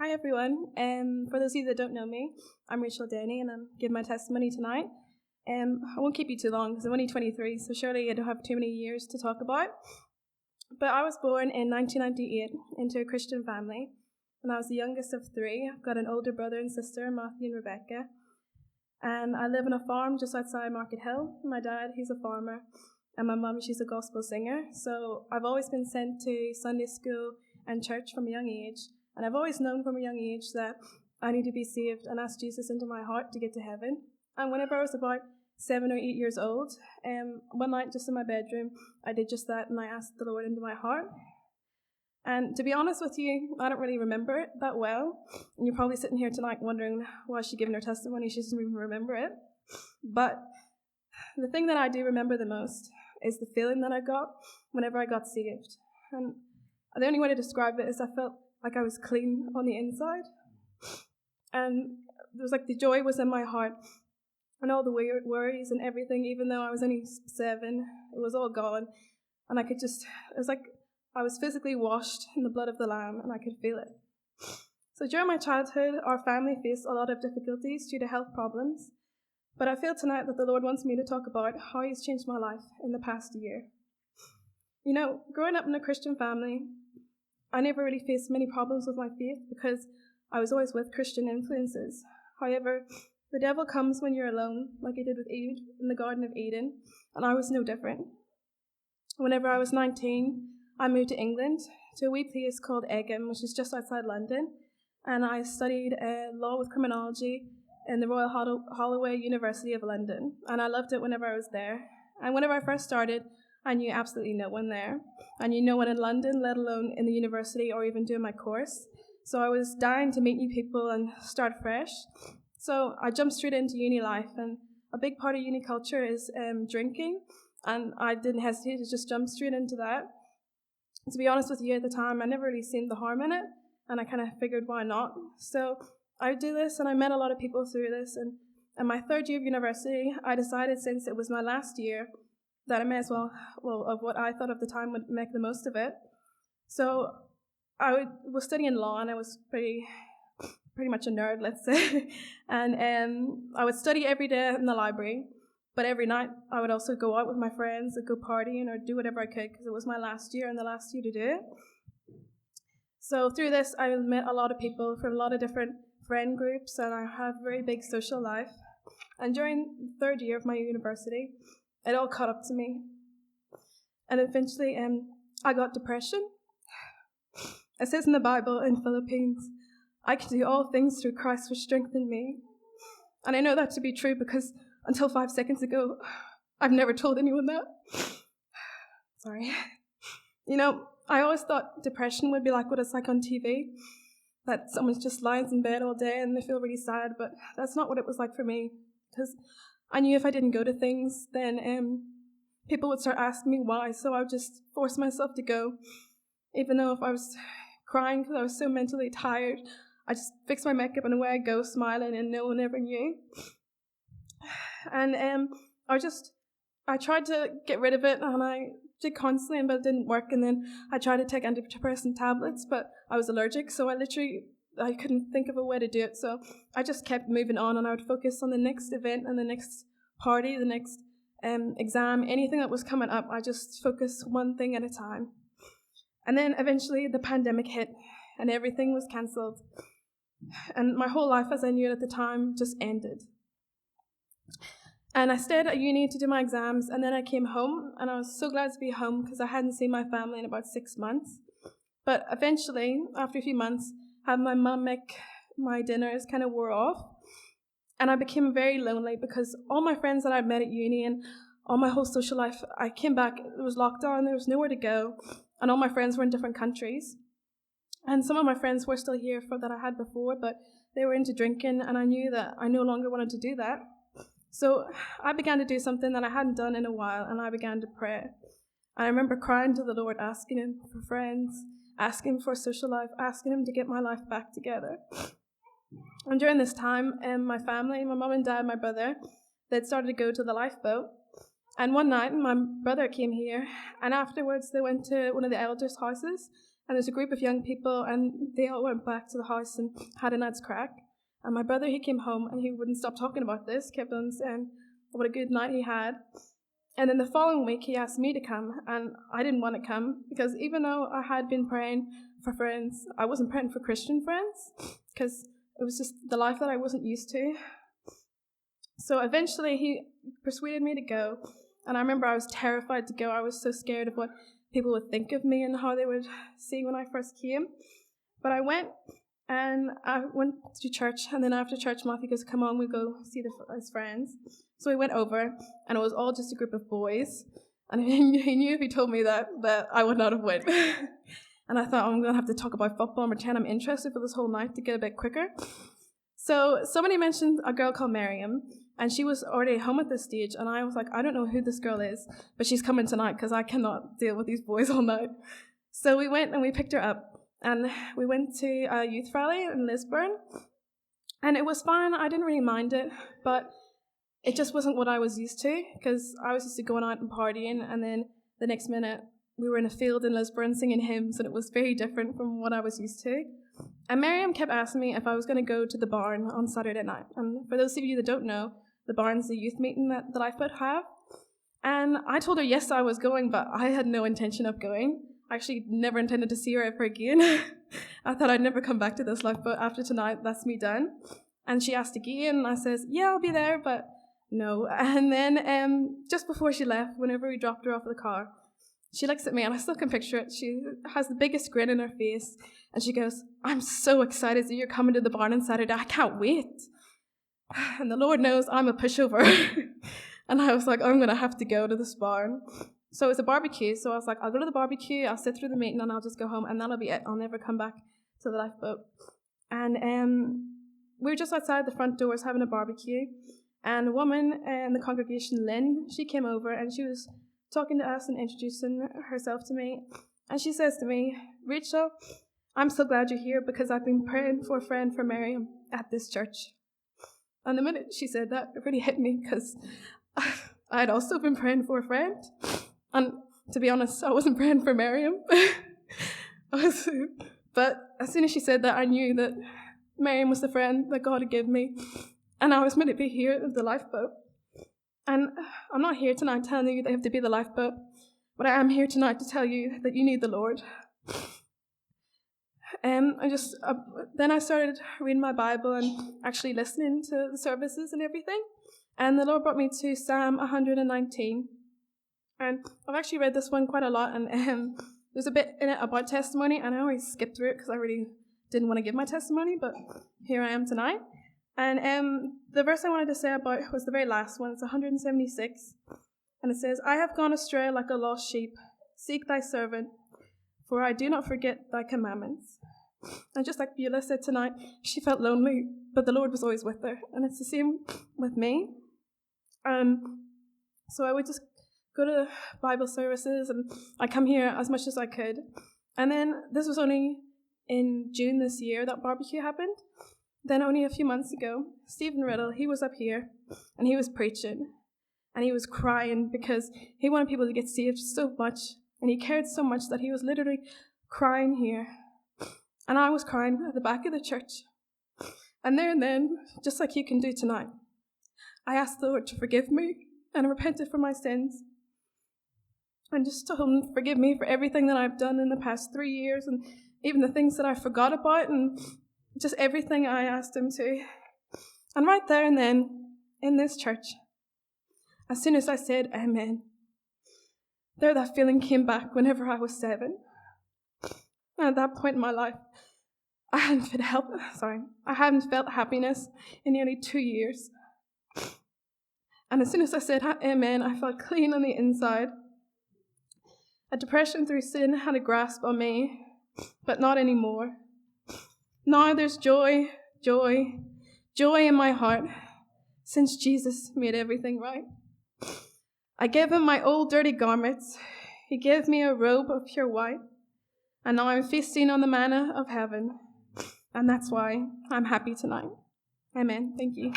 Hi everyone. For those of you that don't know me, I'm Denny, and I'm giving my testimony tonight. I won't keep you too long because I'm only 23, so surely I don't have too many years to talk about. But I was born in 1998 into a Christian family, and I was the youngest of three. I've got an older brother and sister, Matthew and Rebecca, and I live on a farm just outside Market Hill. My dad, he's a farmer, and my mum, she's a gospel singer. So I've always been sent to Sunday school and church from a young age. And I've always known from a young age that I need to be saved and ask Jesus into my heart to get to heaven. And whenever I was about 7 or 8 years old, one night just in my bedroom, I did just that, and I asked the Lord into my heart. And to be honest with you, I don't really remember it that well. And you're probably sitting here tonight wondering why she's giving her testimony. She doesn't even remember it. But the thing that I do remember the most is the feeling that I got whenever I got saved. And the only way to describe it is I felt like I was clean on the inside. And there was like the joy was in my heart, and all the weird worries and everything, even though I was only 7, it was all gone. And it was like I was physically washed in the blood of the Lamb, and I could feel it. So during my childhood, our family faced a lot of difficulties due to health problems. But I feel tonight that the Lord wants me to talk about how He's changed my life in the past year. You know, growing up in a Christian family, I never really faced many problems with my faith because I was always with Christian influences. However, the devil comes when you're alone, like he did with Eve in the Garden of Eden, and I was no different. Whenever I was 19, I moved to England to a wee place called Egham, which is just outside London, and I studied law with criminology in the Royal Holloway University of London, and I loved it whenever I was there. And whenever I first started, I knew absolutely no one there. I knew no one in London, let alone in the university or even doing my course. So I was dying to meet new people and start fresh. So I jumped straight into uni life, and a big part of uni culture is drinking, and I didn't hesitate to just jump straight into that. To be honest with you, at the time, I never really seen the harm in it, and I kind of figured why not. So I would do this, and I met a lot of people through this, and in my third year of university, I decided, since it was my last year, that I may as well, of what I thought of the time, would make the most of it. So I was studying law, and I was pretty much a nerd, let's say. And I would study every day in the library, but every night I would also go out with my friends and go partying or do whatever I could because it was my last year and the last year to do it. So through this, I met a lot of people from a lot of different friend groups, and I have a very big social life. And during the third year of my university, it all caught up to me. And eventually, I got depression. It says in the Bible in Philippines, I can do all things through Christ which strengthened me. And I know that to be true because until 5 seconds ago, I've never told anyone that. Sorry. You know, I always thought depression would be like what it's like on TV, that someone just lies in bed all day and they feel really sad, but that's not what it was like for me. Because I knew if I didn't go to things, then people would start asking me why, so I would just force myself to go. Even though if I was crying because I was so mentally tired, I just fixed my makeup and away I go, smiling, and no one ever knew. And I tried to get rid of it, and I did constantly, but it didn't work. And then I tried to take antidepressant tablets, but I was allergic, so I couldn't think of a way to do it. So I just kept moving on, and I would focus on the next event and the next party, the next exam, anything that was coming up. I just focused one thing at a time. And then eventually the pandemic hit, and everything was cancelled. And my whole life as I knew it at the time just ended. And I stayed at uni to do my exams, and then I came home, and I was so glad to be home because I hadn't seen my family in about 6 months. But eventually, after a few months, having my mum make my dinners kind of wore off, and I became very lonely because all my friends that I'd met at uni and all my whole social life, I came back, it was lockdown, there was nowhere to go, and all my friends were in different countries. And some of my friends were still here that I had before, but they were into drinking, and I knew that I no longer wanted to do that. So I began to do something that I hadn't done in a while, and I began to pray. And I remember crying to the Lord, asking Him for friends, asking Him for a social life, asking Him to get my life back together. And during this time, my family, my mum and dad, my brother, they'd started to go to the lifeboat. And one night, my brother came here, and afterwards they went to one of the elders' houses, And there's a group of young people, and they all went back to the house and had a night's crack. And my brother, he came home, and he wouldn't stop talking about this, kept on saying what a good night he had. And then the following week, he asked me to come, and I didn't want to come, because even though I had been praying for friends, I wasn't praying for Christian friends, because it was just the life that I wasn't used to. So eventually, he persuaded me to go, and I remember I was terrified to go. I was so scared of what people would think of me and how they would see when I first came. But I went, and I went to church, and then after church, Matthew goes, come on, we'll go see his friends. So we went over, and it was all just a group of boys, and he knew if he told me that I would not have went. And I thought, I'm going to have to talk about football and pretend I'm interested for this whole night to get a bit quicker. So somebody mentioned a girl called Miriam, and she was already home at this stage, and I was like, I don't know who this girl is, but she's coming tonight because I cannot deal with these boys all night. So we went and we picked her up, and we went to a youth rally in Lisburn, and it was fine. I didn't really mind it, but it just wasn't what I was used to, because I was used to going out and partying, and then the next minute we were in a field in Lisburn singing hymns, and it was very different from what I was used to. And Miriam kept asking me if I was going to go to the barn on Saturday night. And for those of you that don't know, the barn's the youth meeting that the Lifeboat have. And I told her yes, I was going, but I had no intention of going. I actually never intended to see her ever again. I thought I'd never come back to this Lifeboat after tonight. That's me done. And she asked again, and I says, yeah, I'll be there, but no. And then just before she left, whenever we dropped her off the car, she looks at me, and I still can picture it. She has the biggest grin on her face, and she goes, I'm so excited that you're coming to the barn on Saturday. I can't wait. And the Lord knows I'm a pushover. And I was like, I'm going to have to go to this barn. So it's a barbecue, so I was like, I'll go to the barbecue, I'll sit through the meeting, and I'll just go home, and that'll be it. I'll never come back to the Lifeboat. And we were just outside the front doors having a barbecue, and a woman in the congregation, Lynn, she came over, and she was talking to us and introducing herself to me. And she says to me, Rachel, I'm so glad you're here because I've been praying for a friend for Miriam at this church. And the minute she said that, it really hit me because I had also been praying for a friend. And to be honest, I wasn't praying for Miriam. But as soon as she said that, I knew that Miriam was the friend that God had given me. And I was meant to be here at the Lifeboat. And I'm not here tonight telling you that you have to be the Lifeboat, but I am here tonight to tell you that you need the Lord. Then I started reading my Bible and actually listening to the services and everything. And the Lord brought me to Psalm 119. And I've actually read this one quite a lot, and there's a bit in it about testimony, and I always skip through it because I really didn't want to give my testimony, but here I am tonight. And the verse I wanted to say about was the very last one. It's 176. And it says, I have gone astray like a lost sheep. Seek thy servant, for I do not forget thy commandments. And just like Beulah said tonight, she felt lonely, but the Lord was always with her. And it's the same with me. So I would just go to Bible services, and I come here as much as I could. And then this was only in June this year that barbecue happened. Then only a few months ago, Stephen Riddle, he was up here, and he was preaching, and he was crying because he wanted people to get saved so much, and he cared so much that he was literally crying here. And I was crying at the back of the church. And there and then, just like you can do tonight, I asked the Lord to forgive me, and I repented for my sins. And just told him to forgive me for everything that I've done in the past 3 years, and even the things that I forgot about, and just everything I asked him to. And right there and then, in this church, as soon as I said amen, that feeling came back whenever I was 7. And at that point in my life, I hadn't felt happiness in nearly 2 years. And as soon as I said amen, I felt clean on the inside. A depression through sin had a grasp on me, but not anymore. Now there's joy in my heart, since Jesus made everything right. I gave him my old dirty garments. He gave me a robe of pure white. And now I'm feasting on the manna of heaven. And that's why I'm happy tonight. Amen. Thank you.